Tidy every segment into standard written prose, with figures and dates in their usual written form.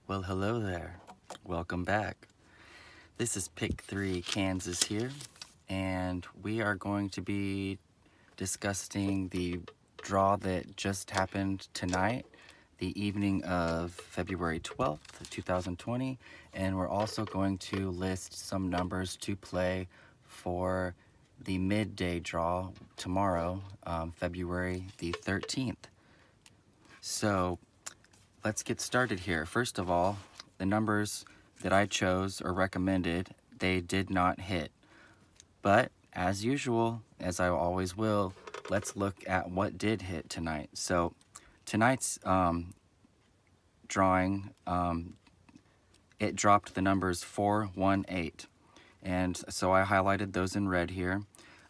Well, hello there. Welcome back. This is Pick 3 Kansas here, and we are going to be discussing the draw that just happened tonight, the evening of February 12th, 2020, and we're also going to list some numbers to play for the midday draw tomorrow, February the 13th. So let's get started here. First of all, the numbers that I chose or recommended, they did not hit. But as usual, as I always will, let's look at what did hit tonight. So tonight's drawing, it dropped the numbers 4, 1, 8. And so I highlighted those in red here.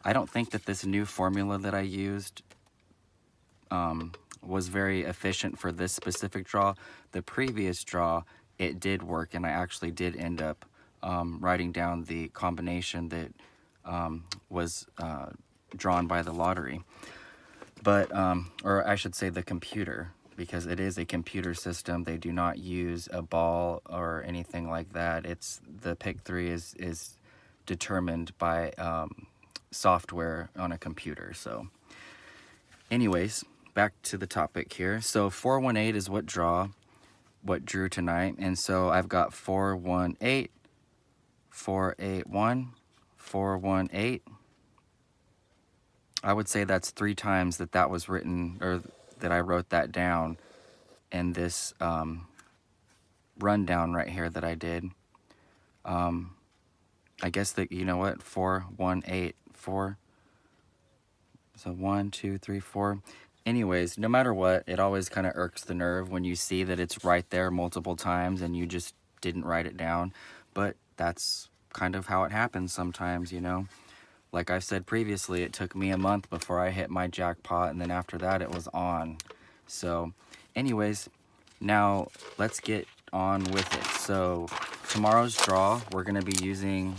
I don't think that this new formula that I used was very efficient for this specific draw. The previous draw, it did work, and I actually did end up writing down the combination that was drawn by the lottery. But, or I should say the computer, because it is a computer system. They do not use a ball or anything like that. It's the pick 3 is determined by software on a computer. So anyways, back to the topic here. So 418 is what drew tonight. And so I've got 418, 481, 418. I would say that's 3 times that was written, or that I wrote that down in this rundown right here that I did. I guess that, you know what, 418, 4. So 1, 2, 3, 4. Anyways, no matter what, it always kind of irks the nerve when you see that it's right there multiple times and you just didn't write it down. But that's kind of how it happens sometimes, you know. Like I've said previously, it took me a month before I hit my jackpot, and then after that it was on. So anyways, now let's get on with it. So tomorrow's draw, we're going to be using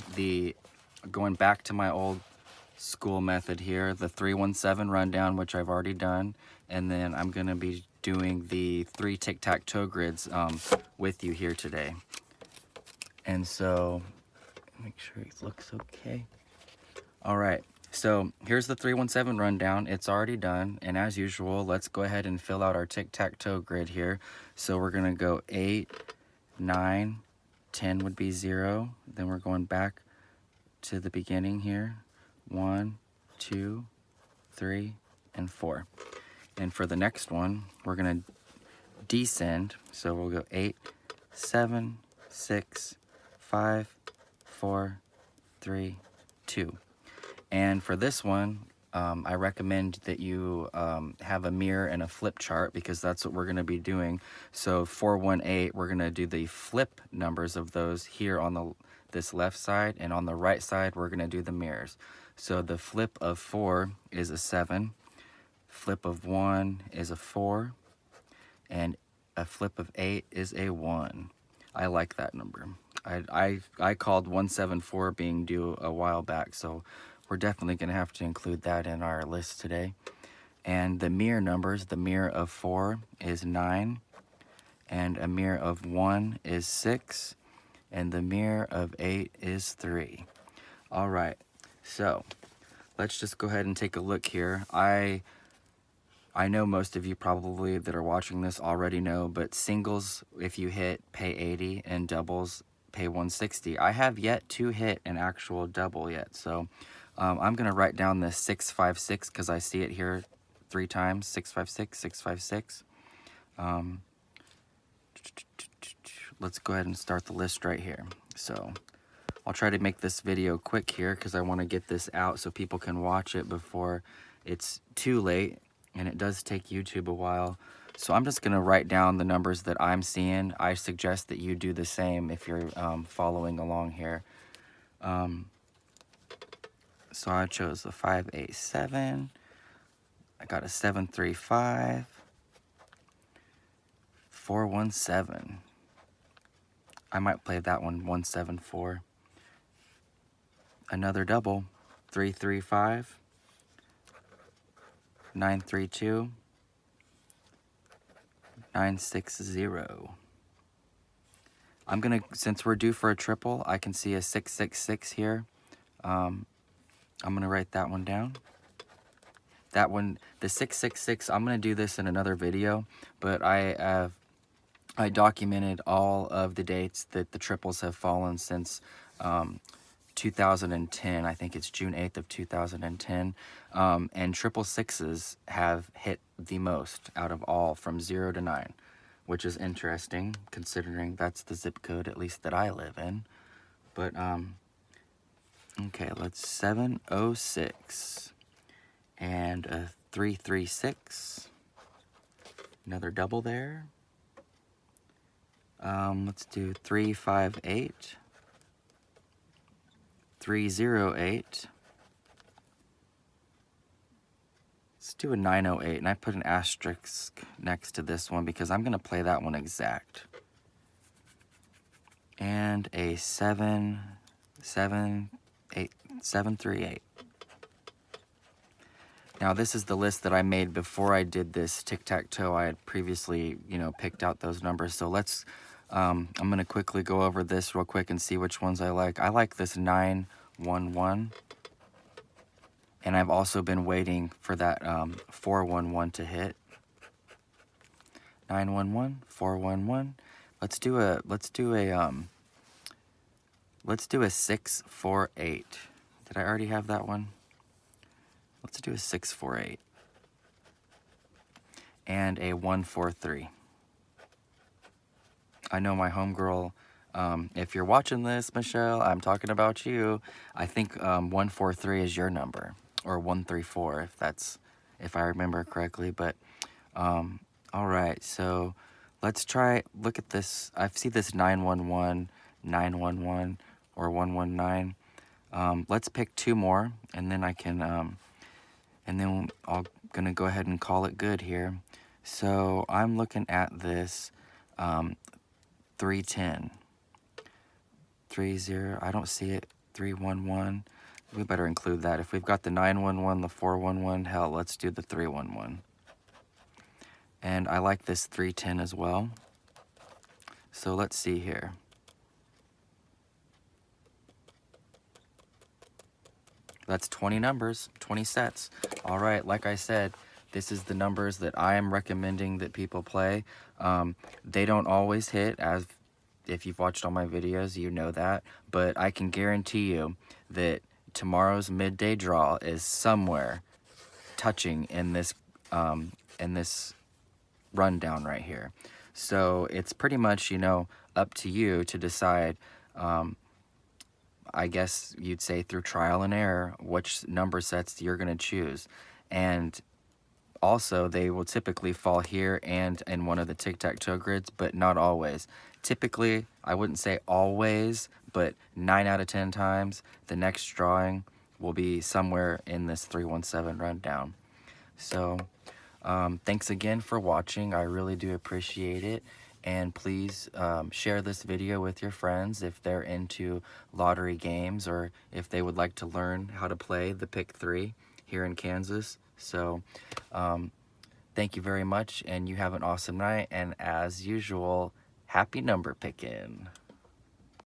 going back to my old school method here, the 317 rundown, which I've already done, and then I'm going to be doing the 3 tic-tac-toe grids with you here today. And so, make sure it looks okay. All right, so here's the 317 rundown. It's already done, and as usual, let's go ahead and fill out our tic-tac-toe grid here. So we're going to go 8, 9, 10 would be 0. Then we're going back to the beginning here. 1, 2, 3, and 4. And for the next one, we're going to descend. So we'll go 8, 7, 6, 5, 4, 3, 2. And for this one, I recommend that you have a mirror and a flip chart, because that's what we're going to be doing. So 418, we're going to do the flip numbers of those here on this left side, and on the right side, we're going to do the mirrors. So the flip of 4 is a 7, flip of 1 is a 4, and a flip of 8 is a 1. I like that number. I called 174 being due a while back, so we're definitely going to have to include that in our list today. And the mirror numbers, the mirror of 4 is 9, and a mirror of 1 is 6, and the mirror of 8 is 3. All right, so let's just go ahead and take a look here. I know most of you probably that are watching this already know, but singles, if you hit, pay 80, and doubles, pay 160. I have yet to hit an actual double yet, so I'm going to write down the 656 because I see it here 3 times, 656, 656. Let's go ahead and start the list right here. So I'll try to make this video quick here because I want to get this out so people can watch it before it's too late, and it does take YouTube a while. So I'm just going to write down the numbers that I'm seeing. I suggest that you do the same if you're following along here. So I chose the 587. I got a 735. 417. I might play that one, 174. Another double, 335, 932, 960. I'm gonna, since we're due for a triple, I can see a 666 here. I'm gonna write that one down. That one, the 666, I'm gonna do this in another video, but I documented all of the dates that the triples have fallen since 2010. I think it's June 8th of 2010. And triple sixes have hit the most out of all, from 0 to 9, which is interesting considering that's the zip code, at least that I live in. But okay, let's 706 and a 336. Another double there. Let's do 358, 308. Let's do a 908, and I put an asterisk next to this one because I'm gonna play that one exact. And a 738. Now this is the list that I made before I did this tic-tac-toe. I had previously, picked out those numbers. So let's, I'm gonna quickly go over this real quick and see which ones I like. I like this 911. And I've also been waiting for that 411 to hit. 911, 411. Let's do a 648. Did I already have that one? Let's do a 648. And a 143. I know my homegirl, if you're watching this, Michelle, I'm talking about you. I think 143 is your number, or 134 if I remember correctly. But all right, so let's try, look at this. I see this 911, 911, or 119. Let's pick 2 more, and then I can, and then I'm gonna go ahead and call it good here. So I'm looking at this 310, 30, I don't see it, 311. We better include that. If we've got the 911, the 411, hell, let's do the 311. And I like this 310 as well. So let's see here. That's 20 numbers, 20 sets. All right, like I said, this is the numbers that I am recommending that people play. They don't always hit, as if you've watched all my videos, you know that. But I can guarantee you that tomorrow's midday draw is somewhere touching in this rundown right here. So it's pretty much, up to you to decide, I guess you'd say through trial and error, which number sets you're going to choose. And also, they will typically fall here and in one of the tic-tac-toe grids, but not always. Typically, I wouldn't say always, but 9 out of 10 times, the next drawing will be somewhere in this 317 rundown. So, thanks again for watching. I really do appreciate it. And please share this video with your friends if they're into lottery games, or if they would like to learn how to play the Pick 3 here in Kansas. So thank you very much, and you have an awesome night. And as usual, happy number picking.